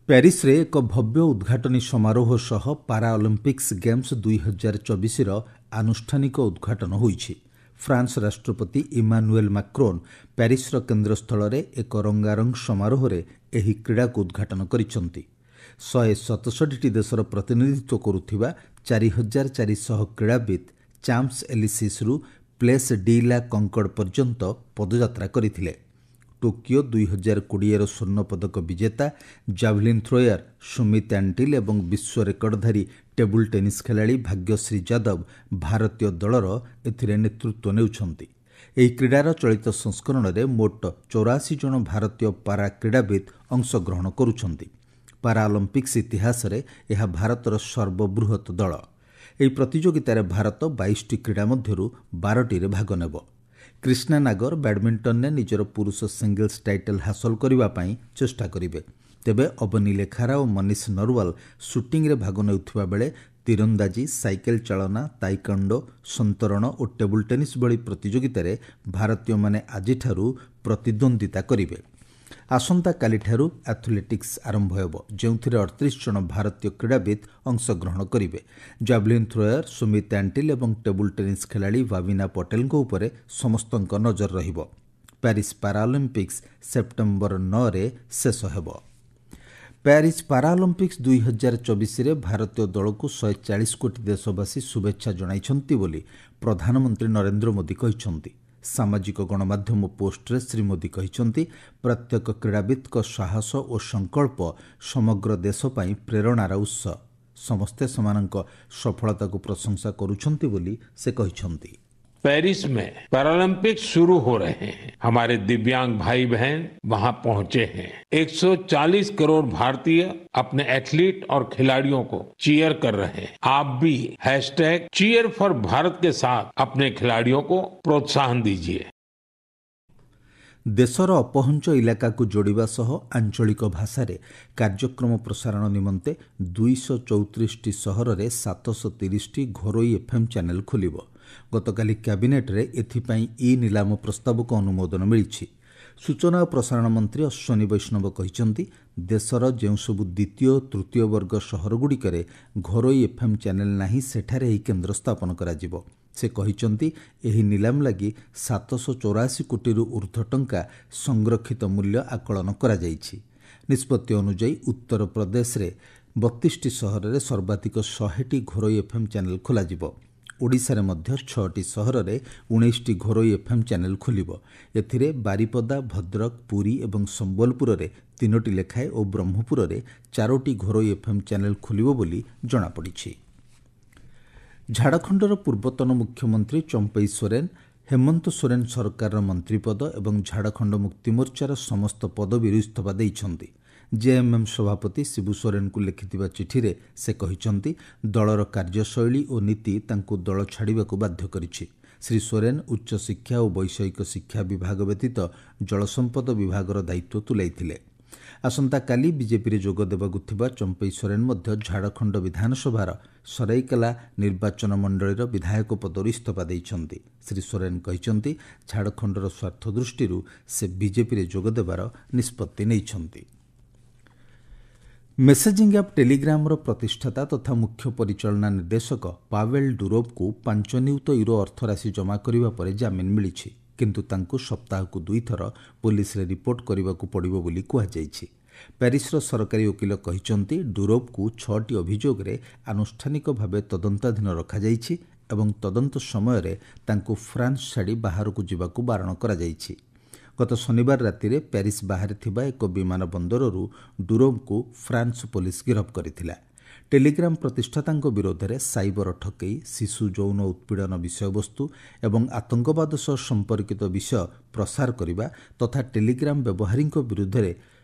ପ୍ୟାରିସ୍ରେ ଏକ ଭବ୍ୟ ଉଦ୍ଘାଟନୀ ସମାରୋହ ସହ ପାରାଅଲିମ୍ପିକ୍ସ ଗେମ୍ସ 2024ର ଆନୁଷ୍ଠାନିକ ଉଦ୍ଘାଟନ ହୋଇଛି। ଫ୍ରାନ୍ସ ରାଷ୍ଟ୍ରପତି ଇମାନୁଏଲ ମାକ୍ରୋନ୍ ପ୍ୟାରିସ୍ର କେନ୍ଦ୍ରସ୍ଥଳରେ ଏକ ରଙ୍ଗାରଙ୍ଗ ସମାରୋହରେ ଏହି କ୍ରୀଡ଼ାକୁ ଉଦ୍ଘାଟନ କରିଛନ୍ତି। 167ଟି ଦେଶର ପ୍ରତିନିଧିତ୍ୱ କରୁଥିବା 4400 କ୍ରୀଡ଼ାବିତ୍ ଚାମ୍ପ୍ସ ଏଲିସିସ୍ରୁ ପ୍ଲେସ୍ ଡି ଲା କଙ୍କର୍ଡ ପର୍ଯ୍ୟନ୍ତ ପଦଯାତ୍ରା କରିଥିଲେ। ଟୋକିଓ 2020ର ସ୍ୱର୍ଣ୍ଣପଦକ ବିଜେତା ଜାଭଲିନ୍ ଥ୍ରୋୟର ସୁମିତ ଆଣ୍ଟିଲ୍ ଏବଂ ବିଶ୍ୱ ରେକର୍ଡଧାରୀ ଟେବୁଲ ଟେନିସ୍ ଖେଳାଳି ଭାଗ୍ୟଶ୍ରୀ ଯାଦବ ଭାରତୀୟ ଦଳର ଏଥିରେ ନେତୃତ୍ୱ ନେଉଛନ୍ତି। ଏହି କ୍ରୀଡ଼ାର ଚଳିତ ସଂସ୍କରଣରେ ମୋଟ 84 ଜଣ ଭାରତୀୟ ପାରା କ୍ରୀଡ଼ାବିତ୍ ଅଂଶଗ୍ରହଣ କରୁଛନ୍ତି। ପାରାଅଲିମ୍ପିକ୍ସ ଇତିହାସରେ ଏହା ଭାରତର ସର୍ବବୃହତ୍ ଦଳ। ଏହି ପ୍ରତିଯୋଗିତାରେ ଭାରତ 22ଟି କ୍ରୀଡ଼ା ମଧ୍ୟରୁ 12ଟିରେ ଭାଗ ନେବ। କ୍ରିଷ୍ଣା ନାଗର ବ୍ୟାଡମିଣ୍ଟନରେ ନିଜର ପୁରୁଷ ସିଙ୍ଗଲ୍ସ ଟାଇଟଲ ହାସଲ କରିବା ପାଇଁ ଚେଷ୍ଟା କରିବେ। ତେବେ ଅବନୀ ଲେଖାରା ଓ ମନୀଷ ନରୱାଲ ସୁଟିଂରେ ଭାଗ ନେଉଥିବା ବେଳେ ତୀରନ୍ଦାଜି, ସାଇକେଲ ଚାଳନା, ତାଇକୋଣ୍ଡୋ, ସନ୍ତରଣ ଓ ଟେବୁଲ ଟେନିସ୍ ଭଳି ପ୍ରତିଯୋଗିତାରେ ଭାରତୀୟମାନେ ଆଜିଠାରୁ ପ୍ରତିଦ୍ୱନ୍ଦ୍ୱିତା କରିବେ। ଆସନ୍ତାକାଲିଠାରୁ ଆଥଲେଟିକ୍ସ ଆରମ୍ଭ ହେବ, ଯେଉଁଥିରେ 38 ଜଣ ଭାରତୀୟ କ୍ରୀଡ଼ାବିତ୍ ଅଂଶଗ୍ରହଣ କରିବେ। ଜାଭଲିନ୍ ଥ୍ରୋୟର, ସୁମିତ ଆଣ୍ଟିଲ୍ ଏବଂ ଟେବୁଲ ଟେନିସ୍ ଖେଳାଳି ଭାବିନା ପଟେଲଙ୍କ ଉପରେ ସମସ୍ତଙ୍କ ନଜର ରହିବ। ପ୍ୟାରିସ୍ ପାରାଅଲିମ୍ପିକ୍ସ ସେପ୍ଟେମ୍ବର 9ରେ ଶେଷ ହେବ। ପ୍ୟାରିସ୍ ପାରାଅଲିମ୍ପିକ୍ସ 2024ରେ ଭାରତୀୟ ଦଳକୁ 140 କୋଟି ଦେଶବାସୀ ଶୁଭେଚ୍ଛା ଜଣାଇଛନ୍ତି ବୋଲି ପ୍ରଧାନମନ୍ତ୍ରୀ ନରେନ୍ଦ୍ର ମୋଦି କହିଛନ୍ତି। ସାମାଜିକ ଗଣମାଧ୍ୟମ ପୋଷ୍ଟରେ ଶ୍ରୀ ମୋଦି କହିଛନ୍ତି, ପ୍ରତ୍ୟେକ କ୍ରୀଡ଼ାବିତ୍ଙ୍କ ସାହସ ଓ ସଂକଳ୍ପ ସମଗ୍ର ଦେଶ ପାଇଁ ପ୍ରେରଣାର ଉତ୍ସ। ସମସ୍ତେ ସେମାନଙ୍କ ସଫଳତାକୁ ପ୍ରଶଂସା କରୁଛନ୍ତି ବୋଲି ସେ କହିଛନ୍ତି। पेरिस में पैरालंपिक्स शुरू हो रहे हैं। हमारे दिव्यांग भाई बहन वहां पहुंचे हैं। 140 करोड़ भारतीय अपने एथलीट और खिलाड़ियों को चीयर कर रहे हैं। आप भी #cheer4Bharat के साथ अपने खिलाड़ियों को प्रोत्साहन दीजिए। ଦେଶର ଅପହଞ୍ଚ ଇଲାକାକୁ ଯୋଡ଼ିବା ସହ ଆଞ୍ଚଳିକ ଭାଷାରେ କାର୍ଯ୍ୟକ୍ରମ ପ୍ରସାରଣ ନିମନ୍ତେ 234ଟି ସହରରେ 730ଟି ଘରୋଇ ଏଫ୍ଏମ୍ ଚ୍ୟାନେଲ ଖୋଲିବ। ଗତକାଲି କ୍ୟାବିନେଟ୍ରେ ଏଥିପାଇଁ ନିଲାମ ପ୍ରସ୍ତାବକୁ ଅନୁମୋଦନ ମିଳିଛି। ସୂଚନା ଓ ପ୍ରସାରଣ ମନ୍ତ୍ରୀ ଅଶ୍ୱିନୀ ବୈଷ୍ଣବ କହିଛନ୍ତି, ଦେଶର ଯେଉଁସବୁ ଦ୍ୱିତୀୟ ଓ ତୃତୀୟ ବର୍ଗ ସହରଗୁଡ଼ିକରେ ଘରୋଇ ଏଫ୍ଏମ୍ ଚ୍ୟାନେଲ ନାହିଁ, ସେଠାରେ ଏହି କେନ୍ଦ୍ର ସ୍ଥାପନ କରାଯିବ। ସେ କହିଛନ୍ତି, ଏହି ନିଲାମ ଲାଗି 784 କୋଟିରୁ ଉର୍ଦ୍ଧ୍ୱ ଟଙ୍କା ସଂରକ୍ଷିତ ମୂଲ୍ୟ ଆକଳନ କରାଯାଇଛି। ନିଷ୍ପତ୍ତି ଅନୁଯାୟୀ ଉତ୍ତରପ୍ରଦେଶରେ 32ଟି ସହରରେ ସର୍ବାଧିକ 100ଟି ଘରୋଇ ଏଫ୍ଏମ୍ ଚ୍ୟାନେଲ ଖୋଲାଯିବ। ଓଡ଼ିଶାରେ ମଧ୍ୟ 6ଟି ସହରରେ 19ଟି ଘରୋଇ ଏଫ୍ଏମ୍ ଚ୍ୟାନେଲ ଖୋଲିବ। ଏଥିରେ ବାରିପଦା, ଭଦ୍ରକ, ପୁରୀ ଏବଂ ସମ୍ବଲପୁରରେ 3ଟି ଲେଖାଏଁ ଓ ବ୍ରହ୍ମପୁରରେ 4ଟି ଘରୋଇ ଏଫ୍ଏମ୍ ଚ୍ୟାନେଲ ଖୋଲିବ ବୋଲି ଜଣାପଡ଼ିଛି। ଝାଡ଼ଖଣ୍ଡର ପୂର୍ବତନ ମୁଖ୍ୟମନ୍ତ୍ରୀ ଚମ୍ପେଇ ସୋରେନ୍ ହେମନ୍ତ ସୋରେନ୍ ସରକାରର ମନ୍ତ୍ରୀପଦ ଏବଂ ଝାଡ଼ଖଣ୍ଡ ମୁକ୍ତିମୋର୍ଚ୍ଚାର ସମସ୍ତ ପଦବୀରୁ ଇସ୍ତଫା ଦେଇଛନ୍ତି। ଜେଏମ୍ଏମ୍ ସଭାପତି ଶିବୁ ସୋରେନ୍ଙ୍କୁ ଲେଖିଥିବା ଚିଠିରେ ସେ କହିଛନ୍ତି, ଦଳର କାର୍ଯ୍ୟଶୈଳୀ ଓ ନୀତି ତାଙ୍କୁ ଦଳ ଛାଡ଼ିବାକୁ ବାଧ୍ୟ କରିଛି। ଶ୍ରୀ ସୋରେନ୍ ଉଚ୍ଚଶିକ୍ଷା ଓ ବୈଷୟିକ ଶିକ୍ଷା ବିଭାଗ ବ୍ୟତୀତ ଜଳସମ୍ପଦ ବିଭାଗର ଦାୟିତ୍ୱ ତୁଲାଇଥିଲେ। ଆସନ୍ତାକାଲି ବିଜେପିରେ ଯୋଗ ଦେବାକୁ ଥିବା ଚମ୍ପେଇ ସୋରେନ୍ ମଧ୍ୟ ଝାଡ଼ଖଣ୍ଡ ବିଧାନସଭାର ସରାଇକେଲା ନିର୍ବାଚନ ମଣ୍ଡଳୀର ବିଧାୟକ ପଦରୁ ଇସ୍ତଫା ଦେଇଛନ୍ତି। ଶ୍ରୀ ସୋରେନ୍ କହିଛନ୍ତି, ଝାଡ଼ଖଣ୍ଡର ସ୍ୱାର୍ଥ ଦୃଷ୍ଟିରୁ ସେ ବିଜେପିରେ ଯୋଗ ଦେବାର ନିଷ୍ପତ୍ତି ନେଇଛନ୍ତି। ମେସେଜିଂ ଆପ୍ ଟେଲିଗ୍ରାମର ପ୍ରତିଷ୍ଠାତା ତଥା ମୁଖ୍ୟ ପରିଚାଳନା ନିର୍ଦ୍ଦେଶକ ପାଭେଲ୍ ଡୁରୋଭ୍ଙ୍କୁ 5 ନିୟୁତ ୟୁରୋ ଅର୍ଥରାଶି ଜମା କରିବା ପରେ ଜାମିନ ମିଳିଛି, କିନ୍ତୁ ତାଙ୍କୁ ସପ୍ତାହକୁ 2 ଥର ପୋଲିସରେ ରିପୋର୍ଟ କରିବାକୁ ପଡ଼ିବ ବୋଲି କୁହାଯାଇଛି। ପ୍ୟାରିସ୍ର ସରକାରୀ ଓକିଲ କହିଛନ୍ତି, ଡୁରୋଭ୍ଙ୍କୁ 6ଟି ଅଭିଯୋଗରେ ଆନୁଷ୍ଠାନିକ ଭାବେ ତଦନ୍ତାଧୀନ ରଖାଯାଇଛି ଏବଂ ତଦନ୍ତ ସମୟରେ ତାଙ୍କୁ ଫ୍ରାନ୍ସ ଛାଡ଼ି ବାହାରକୁ ଯିବାକୁ ବାରଣ କରାଯାଇଛି। ଗତ ଶନିବାର ରାତିରେ ପ୍ୟାରିସ୍ ବାହାରେ ଥିବା ଏକ ବିମାନ ବନ୍ଦରରୁ ଡୁରୋଭ୍ଙ୍କୁ ଫ୍ରାନ୍ସ ପୋଲିସ ଗିରଫ କରିଥିଲା। ଟେଲିଗ୍ରାମ ପ୍ରତିଷ୍ଠାତାଙ୍କ ବିରୋଧରେ ସାଇବର ଠକେଇ, ଶିଶୁ ଯୌନ ଉତ୍ପୀଡ଼ନ ବିଷୟବସ୍ତୁ ଏବଂ ଆତଙ୍କବାଦ ସହ ସମ୍ପର୍କିତ ବିଷୟ ପ୍ରସାର କରିବା ତଥା ଟେଲିଗ୍ରାମ ବ୍ୟବହାରୀଙ୍କ ବିରୁଦ୍ଧରେ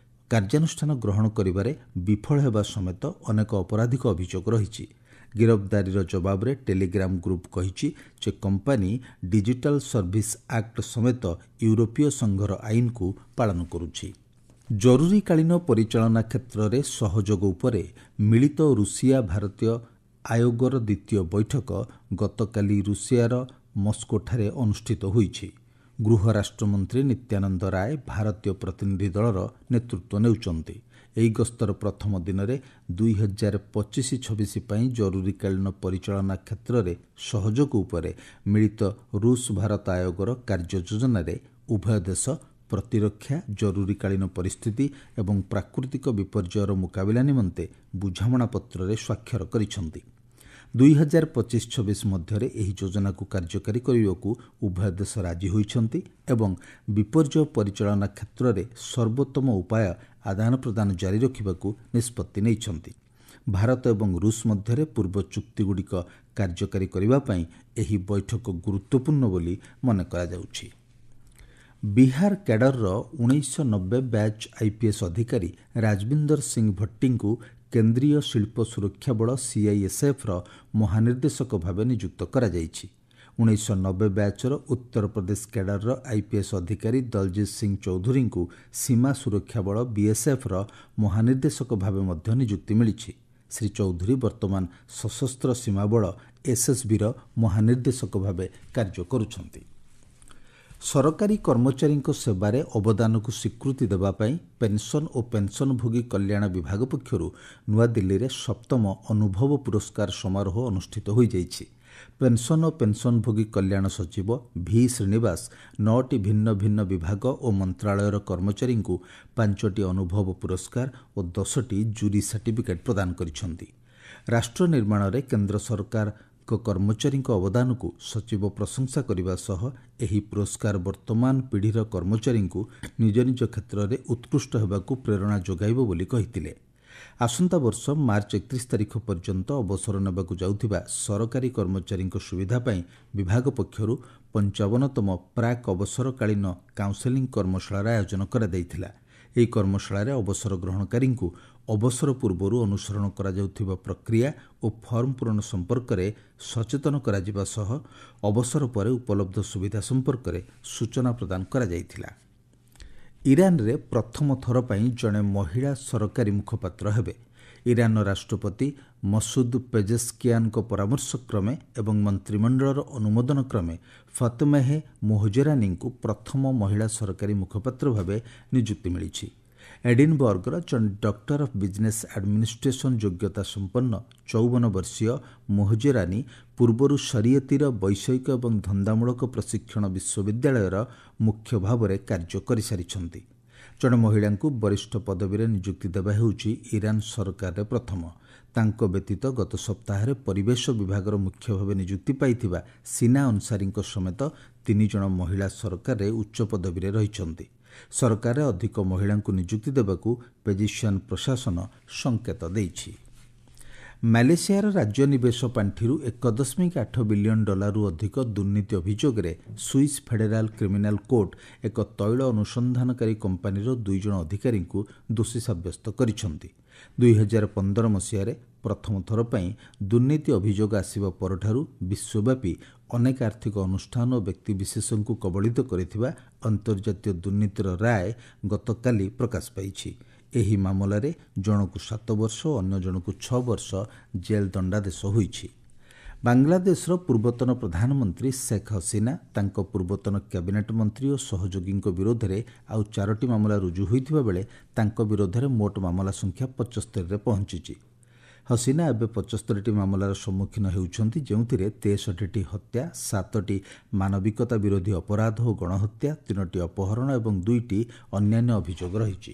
କାର୍ଯ୍ୟାନୁଷ୍ଠାନ ଗ୍ରହଣ କରିବାରେ ବିଫଳ ହେବା ସମେତ ଅନେକ ଅପରାଧିକ ଅଭିଯୋଗ ରହିଛି। ଗିରଫଦାରୀର ଜବାବରେ ଟେଲିଗ୍ରାମ ଗ୍ରୁପ୍ କହିଛି ଯେ କମ୍ପାନୀ ଡିଜିଟାଲ ସର୍ଭିସ ଆକ୍ଟ ସମେତ ୟୁରୋପୀୟ ସଂଘର ଆଇନକୁ ପାଳନ କରୁଛି। ଜରୁରୀକାଳୀନ ପରିଚାଳନା କ୍ଷେତ୍ରରେ ସହଯୋଗ ଉପରେ ମିଳିତ ରୁଷିଆ ଭାରତୀୟ ଆୟୋଗର ଦ୍ୱିତୀୟ ବୈଠକ ଗତକାଲି ରୁଷିଆର ମସ୍କୋଠାରେ ଅନୁଷ୍ଠିତ ହୋଇଛି। ଗୃହ ରାଷ୍ଟ୍ରମନ୍ତ୍ରୀ ନିତ୍ୟାନନ୍ଦ ରାୟ ଭାରତୀୟ ପ୍ରତିନିଧି ଦଳର ନେତୃତ୍ୱ ନେଉଛନ୍ତି। ଏହି ଗସ୍ତର ପ୍ରଥମ ଦିନରେ 2025-26 ପାଇଁ ଜରୁରୀକାଳୀନ ପରିଚାଳନା କ୍ଷେତ୍ରରେ ସହଯୋଗ ଉପରେ ମିଳିତ ରୁଷ ଭାରତ ଆୟୋଗର କାର୍ଯ୍ୟ ଯୋଜନାରେ ଉଭୟ ଦେଶ ପ୍ରତିରକ୍ଷା, ଜରୁରୀକାଳୀନ ପରିସ୍ଥିତି ଏବଂ ପ୍ରାକୃତିକ ବିପର୍ଯ୍ୟୟର ମୁକାବିଲା ନିମନ୍ତେ ବୁଝାମଣାପତ୍ରରେ ସ୍ୱାକ୍ଷର କରିଛନ୍ତି। 2025-26 ମଧ୍ୟରେ ଏହି ଯୋଜନାକୁ କାର୍ଯ୍ୟକାରୀ କରିବାକୁ ଉଭୟ ଦେଶ ରାଜି ହୋଇଛନ୍ତି ଏବଂ ବିପର୍ଯ୍ୟୟ ପରିଚାଳନା କ୍ଷେତ୍ରରେ ସର୍ବୋତ୍ତମ ଉପାୟ ଆଦାନ ପ୍ରଦାନ ଜାରି ରଖିବାକୁ ନିଷ୍ପତ୍ତି ନେଇଛନ୍ତି। ଭାରତ ଏବଂ ରୁଷ ମଧ୍ୟରେ ପୂର୍ବ ଚୁକ୍ତିଗୁଡ଼ିକ କାର୍ଯ୍ୟକାରୀ କରିବା ପାଇଁ ଏହି ବୈଠକ ଗୁରୁତ୍ୱପୂର୍ଣ୍ଣ ବୋଲି ମନେ କରାଯାଉଛି। ବିହାର କ୍ୟାଡରର 1990 ବ୍ୟାଚ୍ ଆଇପିଏସ୍ ଅଧିକାରୀ ରାଜବିନ୍ଦର ସିଂ ଭଟ୍ଟିଙ୍କୁ କେନ୍ଦ୍ରୀୟ ଶିଳ୍ପ ସୁରକ୍ଷା ବଳ CISFର ମହାନିର୍ଦ୍ଦେଶକ ଭାବେ ନିଯୁକ୍ତ କରାଯାଇଛି। 1990 ବ୍ୟାଚ୍ର ଉତ୍ତରପ୍ରଦେଶ କ୍ୟାଡରର ଆଇପିଏସ୍ ଅଧିକାରୀ ଦଲଜିତ ସିଂ ଚୌଧୁରୀଙ୍କୁ ସୀମା ସୁରକ୍ଷା ବଳ BSFର ମହାନିର୍ଦ୍ଦେଶକ ଭାବେ ମଧ୍ୟ ନିଯୁକ୍ତି ମିଳିଛି। ଶ୍ରୀ ଚୌଧୁରୀ ବର୍ତ୍ତମାନ ସଶସ୍ତ୍ର ସୀମା ବଳ SSBର ମହାନିର୍ଦ୍ଦେଶକ ଭାବେ କାର୍ଯ୍ୟ କରୁଛନ୍ତି। ସରକାରୀ କର୍ମଚାରୀଙ୍କ ସେବାରେ ଅବଦାନକୁ ସ୍ୱୀକୃତି ଦେବା ପାଇଁ ପେନ୍ସନ୍ ଓ ପେନ୍ସନ୍ଭୋଗୀ କଲ୍ୟାଣ ବିଭାଗ ପକ୍ଷରୁ ନୂଆଦିଲ୍ଲୀରେ 7ମ ଅନୁଭବ ପୁରସ୍କାର ସମାରୋହ ଅନୁଷ୍ଠିତ ହୋଇଯାଇଛି। ପେନ୍ସନ୍ ଓ ପେନ୍ସନ୍ଭୋଗୀ କଲ୍ୟାଣ ସଚିବ V ଶ୍ରୀନିବାସ 9ଟି ଭିନ୍ନ ଭିନ୍ନ ବିଭାଗ ଓ ମନ୍ତ୍ରାଳୟର କର୍ମଚାରୀଙ୍କୁ 5ଟି ଅନୁଭବ ପୁରସ୍କାର ଓ 10ଟି ଜୁରି ସାର୍ଟିଫିକେଟ୍ ପ୍ରଦାନ କରିଛନ୍ତି। ରାଷ୍ଟ୍ର ନିର୍ମାଣରେ କେନ୍ଦ୍ର ସରକାରଙ୍କ କର୍ମଚାରୀଙ୍କ ଅବଦାନକୁ ସଚିବ ପ୍ରଶଂସା କରିବା ସହ ଏହି ପୁରସ୍କାର ବର୍ତ୍ତମାନ ପିଢ଼ିର କର୍ମଚାରୀଙ୍କୁ ନିଜ ନିଜ କ୍ଷେତ୍ରରେ ଉତ୍କୃଷ୍ଟ ହେବାକୁ ପ୍ରେରଣା ଯୋଗାଇବ ବୋଲି କହିଥିଲେ। ଆସନ୍ତା ବର୍ଷ ମାର୍ଚ୍ଚ 31 ତାରିଖ ପର୍ଯ୍ୟନ୍ତ ଅବସର ନେବାକୁ ଯାଉଥିବା ସରକାରୀ କର୍ମଚାରୀଙ୍କ ସୁବିଧା ପାଇଁ ବିଭାଗ ପକ୍ଷରୁ 55ତମ ପ୍ରାକ୍ ଅବସରକାଳୀନ କାଉନ୍ସେଲିଂ କର୍ମଶାଳାର ଆୟୋଜନ କରାଯାଇଥିଲା। ଏହି କର୍ମଶାଳାରେ ଅବସର ଗ୍ରହଣକାରୀଙ୍କୁ ଅବସର ପୂର୍ବରୁ ଅନୁସରଣ କରାଯାଉଥିବା ପ୍ରକ୍ରିୟା ଓ ଫର୍ମ ପୂରଣ ସମ୍ପର୍କରେ ସଚେତନ କରାଯିବା ସହ ଅବସର ପରେ ଉପଲବ୍ଧ ସୁବିଧା ସମ୍ପର୍କରେ ସୂଚନା ପ୍ରଦାନ କରାଯାଇଥିଲା। ଇରାନରେ ପ୍ରଥମ ଥର ପାଇଁ ଜଣେ ମହିଳା ସରକାରୀ ମୁଖପାତ୍ର ହେବେ। ଇରାନର ରାଷ୍ଟ୍ରପତି ମସୁଦ ପେଜେସ୍କିଆନଙ୍କ ପରାମର୍ଶ କ୍ରମେ ଏବଂ ମନ୍ତ୍ରିମଣ୍ଡଳର ଅନୁମୋଦନ କ୍ରମେ ଫାତେମେହ ମୋହଜେରାନୀଙ୍କୁ ପ୍ରଥମ ମହିଳା ସରକାରୀ ମୁଖପାତ୍ର ଭାବେ ନିଯୁକ୍ତି ମିଳିଛି। ଏଡିନବର୍ଗର ଜଣେ ଡକ୍ଟର ଅଫ୍ ବିଜନେସ୍ ଆଡମିନିଷ୍ଟ୍ରେସନ୍ ଯୋଗ୍ୟତା ସମ୍ପନ୍ନ 54 ବର୍ଷୀୟ ମୋହଜେରାନୀ ପୂର୍ବରୁ ଶରିୟତୀର ବୈଷୟିକ ଏବଂ ଧନ୍ଦାମୂଳକ ପ୍ରଶିକ୍ଷଣ ବିଶ୍ୱବିଦ୍ୟାଳୟର ମୁଖ୍ୟ ଭାବରେ କାର୍ଯ୍ୟ କରିସାରିଛନ୍ତି। ଜଣେ ମହିଳାଙ୍କୁ ବରିଷ୍ଠ ପଦବୀରେ ନିଯୁକ୍ତି ଦେବା ହେଉଛି ଇରାନ ସରକାରରେ ପ୍ରଥମ। ତାଙ୍କ ବ୍ୟତୀତ ଗତ ସପ୍ତାହରେ ପରିବେଶ ବିଭାଗର ମୁଖ୍ୟ ଭାବେ ନିଯୁକ୍ତି ପାଇଥିବା ସିନା ଅନସାରୀଙ୍କ ସମେତ 3 ଜଣ ମହିଳା ସରକାରରେ ଉଚ୍ଚ ପଦବୀରେ ରହିଛନ୍ତି। ସରକାରରେ ଅଧିକ ମହିଳାଙ୍କୁ ନିଯୁକ୍ତି ଦେବାକୁ ପେଜିସିଆନ ପ୍ରଶାସନ ସଂକେତ ଦେଇଛି। ମାଲେସିଆର ରାଜ୍ୟ ନିବେଶ ପାଣ୍ଠିରୁ $1.8 ବିଲିୟନ ଅଧିକ ଦୁର୍ନୀତି ଅଭିଯୋଗରେ ସୁଇସ୍ ଫେଡେରାଲ କ୍ରିମିନାଲ କୋର୍ଟ ଏକ ତୈଳ ଅନୁସନ୍ଧାନକାରୀ କମ୍ପାନୀର 2 ଜଣ ଅଧିକାରୀଙ୍କୁ ଦୋଷୀ ସାବ୍ୟସ୍ତ କରିଛନ୍ତି। 2015 ମସିହାରେ ପ୍ରଥମ ଥର ପାଇଁ ଦୁର୍ନୀତି ଅଭିଯୋଗ ଆସିବା ପରଠାରୁ ବିଶ୍ୱବ୍ୟାପୀ ଅନେକ ଆର୍ଥିକ ଅନୁଷ୍ଠାନ ଓ ବ୍ୟକ୍ତିବିଶେଷଙ୍କୁ କବଳିତ କରିଥିବା ଅନ୍ତର୍ଜାତୀୟ ଦୁର୍ନୀତିର ରାୟ ଗତକାଲି ପ୍ରକାଶ ପାଇଛି। ଏହି ମାମଲାରେ ଜଣକୁ 7 ବର୍ଷ ଓ ଅନ୍ୟ ଜଣକୁ 6 ବର୍ଷ ଜେଲ୍ ଦଣ୍ଡାଦେଶ ହୋଇଛି। ବାଂଲାଦେଶର ପୂର୍ବତନ ପ୍ରଧାନମନ୍ତ୍ରୀ ଶେଖ୍ ହସିନା, ତାଙ୍କ ପୂର୍ବତନ କ୍ୟାବିନେଟ୍ ମନ୍ତ୍ରୀ ଓ ସହଯୋଗୀଙ୍କ ବିରୋଧରେ ଆଉ 4ଟି ମାମଲା ରୁଜୁ ହୋଇଥିବା ବେଳେ ତାଙ୍କ ବିରୋଧରେ ମୋଟ ମାମଲା ସଂଖ୍ୟା 75ରେ ପହଞ୍ଚିଛି। ହସିନା ଏବେ 75ଟି ମାମଲାର ସମ୍ମୁଖୀନ ହେଉଛନ୍ତି, ଯେଉଁଥିରେ 63ଟି ହତ୍ୟା, 7ଟି ମାନବିକତା ବିରୋଧୀ ଅପରାଧ ଓ ଗଣହତ୍ୟା, 3ଟି ଅପହରଣ ଏବଂ 2ଟି ଅନ୍ୟାନ୍ୟ ଅଭିଯୋଗ ରହିଛି।